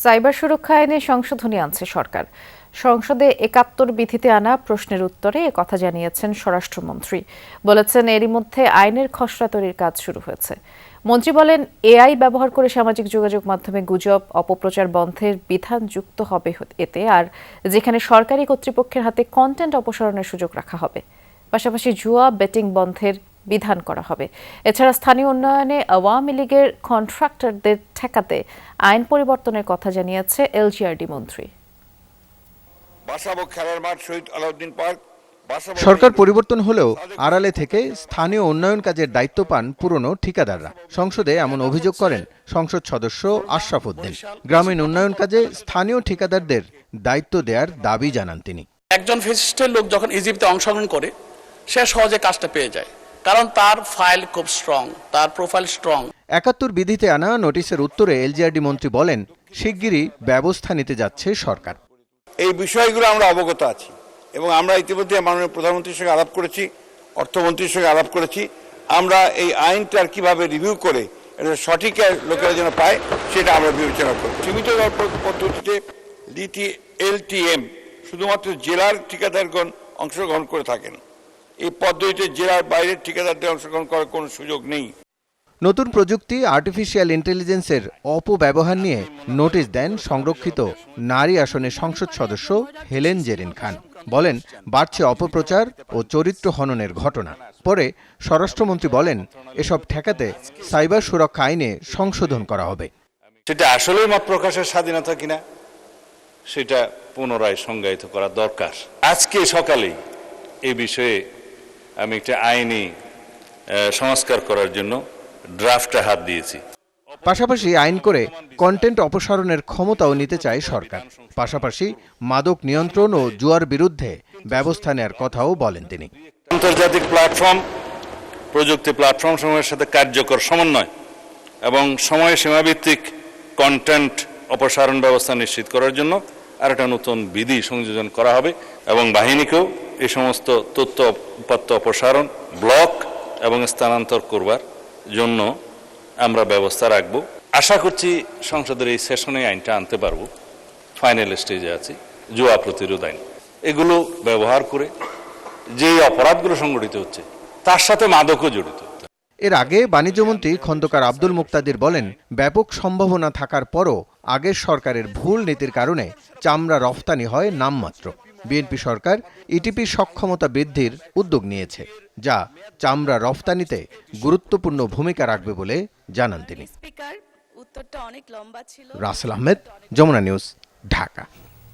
Cyber সুরক্ষা আইনে সংশোধনী আনছে সরকার। সংসদে ৭১ বিধিতে আনা প্রশ্নের উত্তরে একথা জানিয়েছেন স্বরাষ্ট্রমন্ত্রী। বলেছেন, এরই মধ্যে আইনের খসড়া তৈরির কাজ শুরু হয়েছে। মন্ত্রী বলেন, এআই ব্যবহার করে সামাজিক যোগাযোগ মাধ্যমে গুজব, অপপ্রচার বন্ধের বিধান যুক্ত হবে এতে, আর যেখানে সরকারি কর্তৃপক্ষের হাতে কন্টেন্ট অপসারণের সুযোগ রাখা হবে। পাশাপাশি জুয়া, বেটিং বন্ধের বিধান করা হবে। এছাড়া স্থানীয় উন্নয়নে আওয়ামী লীগের কন্ট্রাক্টরদের ঠেকাতে আইন পরিবর্তনের কথা জানিয়েছে এলজিআরডি মন্ত্রী। সরকার পরিবর্তন হলেও আড়ালে থেকে স্থানীয় উন্নয়ন কাজের দায়িত্ব পান পুরনো ঠিকাদাররা। সংসদে এমন অভিযোগ করেন সংসদ সদস্য আশরাফ উদ্দিন। গ্রামীণ উন্নয়ন কাজে স্থানীয় ঠিকাদারদের দায়িত্ব দেওয়ার দাবি জানান তিনি। একজন ফ্যাসিস্টের লোক যখন ইজিপ্টে অংশগ্রহণ করে, সে সহজে কাজটা পেয়ে যায়, কারণ তার ফাইল খুব স্ট্রং, তার প্রোফাইল স্ট্রং। ৭১ বিধিতে আনা নোটিশের উত্তরে এলজিআরডি মন্ত্রী বলেন, শিগগিরই ব্যবস্থা নিতে যাচ্ছে সরকার। এই বিষয়গুলো আমরা অবগত আছি এবং আমরা ইতিমধ্যে মাননীয় প্রধানমন্ত্রীর সঙ্গে আলাপ করেছি, অর্থমন্ত্রীর সঙ্গে আলাপ করেছি। আমরা এই আইনটার কিভাবে রিভিউ করে এটা সঠিক লোকেরা যেন পায় সেটা আমরা বিবেচনা করব। সীমিত পদ্ধতিতে LTM শুধুমাত্র জেলার ঠিকাদারগণ অংশগ্রহণ করে থাকেন। এই পদ্ধতিতে জেলার বাইরের ঠিকাদারদের অংশগ্রহণ করার কোনো সুযোগ নেই। নতুন প্রযুক্তি আর্টিফিশিয়াল ইন্টেলিজেন্সের অপব্যবহার নিয়ে নোটিশ দেন সংরক্ষিত নারী আসনের সংসদ সদস্য হেলেন জেরিন খান। বলেন, বাড়ছে অপপ্রচার ও চরিত্র হননের ঘটনা। পরে স্বরাষ্ট্রমন্ত্রী বলেন, এসব ঠেকাতে সাইবার সুরক্ষা আইনে সংশোধন করা হবে। সেটা আসলেই মত প্রকাশের স্বাধীনতা কিনা সেটা পুনরায় সংজ্ঞায়িত করা দরকার। আজকে সকালেই এই বিষয়ে আমি একটা আইনি সংস্কার করার জন্য ড্রাফটে হাত দিয়েছি। পাশাপাশি আইন করে কন্টেন্ট অপসারণের ক্ষমতাও নিতে চায় সরকার। পাশাপাশি মাদক নিয়ন্ত্রণ ও জুয়ার বিরুদ্ধে ব্যবস্থা নেওয়ার কথাও বলেন তিনি। আন্তর্জাতিক প্ল্যাটফর্ম, প্রযুক্তি প্ল্যাটফর্ম সমূহের সাথে কার্যকর সমন্বয় এবং সময় সীমাভিত্তিক কন্টেন্ট অপসারণ ব্যবস্থা নিশ্চিত করার জন্য আর একটা নতুন বিধি সংযোজন করা হবে এবং বাহিনীকেও এই সমস্ত তথ্য উপাত্ত অপসারণ, ব্লক এবং স্থানান্তর করবার জন্য আমরা ব্যবস্থা রাখব। আশা করছি সংসদের এই সেশনে আইনটা আনতে পারব। ফাইনাল স্টেজে আছি। জুয়া প্রতিরোধ আইন, এগুলো ব্যবহার করে যে অপরাধগুলো সংগঠিত হচ্ছে তার সাথে মাদকও জড়িত। এর আগে বাণিজ্যমন্ত্রী খন্দকার আব্দুল মুক্তাদির বলেন, ব্যাপক সম্ভাবনা থাকার পরও আগের সরকারের ভুল নীতির কারণে চামড়া রফতানি হয় নামমাত্র। বিএনপি সরকার ইটিপি সক্ষমতা বৃদ্ধির উদ্যোগ নিয়েছে, যা চামড়া রফতানিতে গুরুত্বপূর্ণ ভূমিকা রাখবে বলে জানান তিনি। রাসেল আহমেদ, যমুনা নিউজ, ঢাকা।